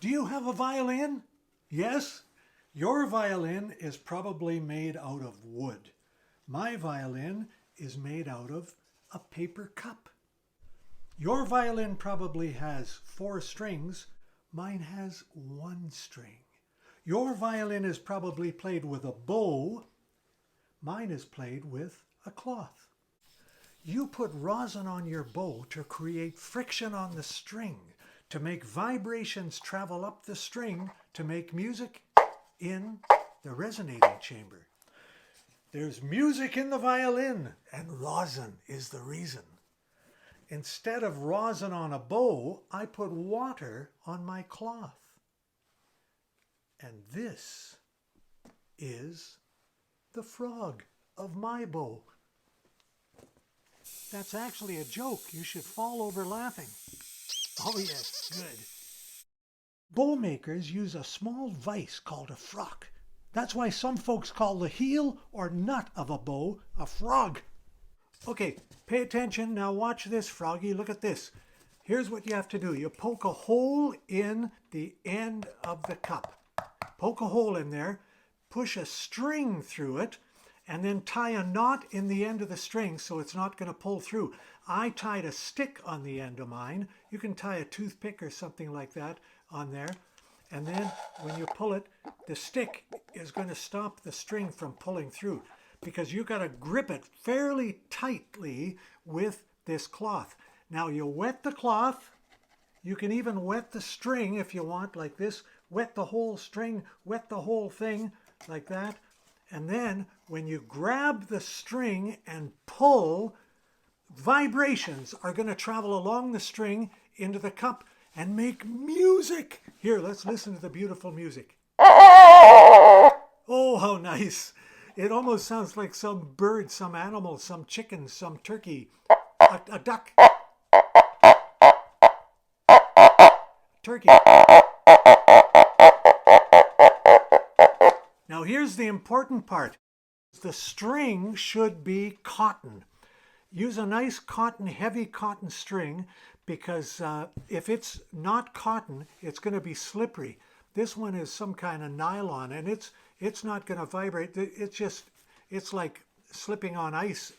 Do you have a violin? Yes? Your violin is probably made out of wood. My violin is made out of a paper cup. Your violin probably has 4 strings. Mine has 1 string. Your violin is probably played with a bow. Mine is played with a cloth. You put rosin on your bow to create friction on the string, to make vibrations travel up the string to make music in the resonating chamber. There's music in the violin, and rosin is the reason. Instead of rosin on a bow, I put water on my cloth. And this is the frog of my bow. That's actually a joke. You should fall over laughing. Oh yes, good. Bow makers use a small vise called a frock. That's why some folks call the heel or nut of a bow a frog. Okay, pay attention. Now watch this, Froggy. Look at this. Here's what you have to do. You poke a hole in the end of the cup. Poke a hole in there, push a string through it, and then tie a knot in the end of the string so it's not going to pull through. I tied a stick on the end of mine. You can tie a toothpick or something like that on there. And then when you pull it, the stick is going to stop the string from pulling through because you got to grip it fairly tightly with this cloth. Now you wet the cloth. You can even wet the string if you want, like this. Wet the whole string, wet the whole thing like that. And then when you grab the string and pull, vibrations are going to travel along the string into the cup and make music. Here, let's listen to the beautiful music. Oh, how nice. It almost sounds like some bird, some animal, some chicken, some turkey, a duck. Turkey. Now here's the important part. The string should be cotton. Use a nice cotton, heavy cotton string because if it's not cotton, it's going to be slippery. This one is some kind of nylon and it's not going to vibrate. It's like slipping on ice.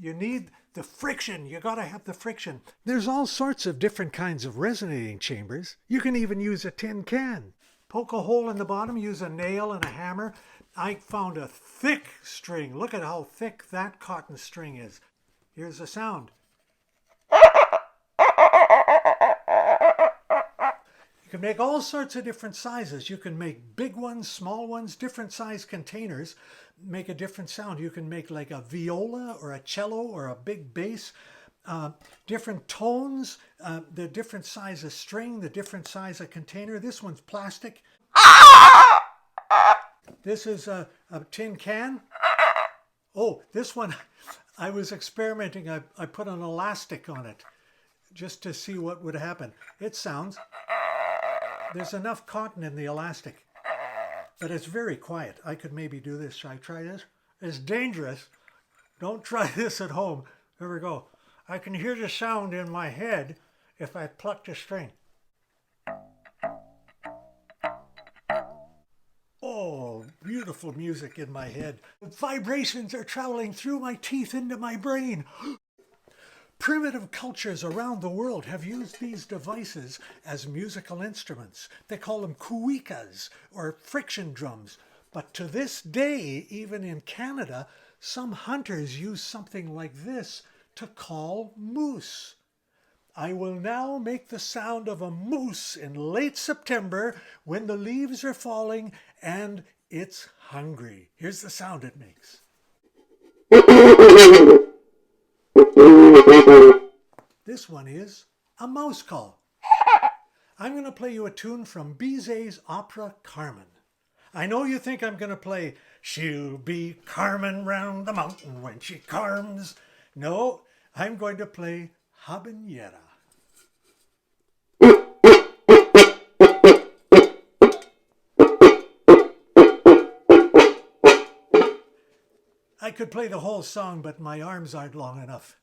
You need the friction. You got to have the friction. There's all sorts of different kinds of resonating chambers. You can even use a tin can. Poke a hole in the bottom, use a nail and a hammer. I found a thick string. Look at how thick that cotton string is. Here's the sound. You can make all sorts of different sizes. You can make big ones, small ones, different size containers. Make a different sound. You can make like a viola or a cello or a big bass. Different tones, the different size of string, the different size of container. This one's plastic. This is a tin can. Oh, this one, I was experimenting. I put an elastic on it just to see what would happen. It sounds, there's enough cotton in the elastic, but it's very quiet. I could maybe do this. Shall I try this? It's dangerous. Don't try this at home. Here we go. I can hear the sound in my head if I pluck the string. Oh, beautiful music in my head. The vibrations are traveling through my teeth into my brain. Primitive cultures around the world have used these devices as musical instruments. They call them cuicas or friction drums. But to this day, even in Canada, some hunters use something like this to call moose. I will now make the sound of a moose in late September when the leaves are falling and it's hungry. Here's the sound it makes. This one is a mouse call. I'm going to play you a tune from Bizet's opera Carmen. I know you think I'm going to play She'll Be Carmen Round the Mountain When She Carms. No, I'm going to play Habanera. I could play the whole song, but my arms aren't long enough.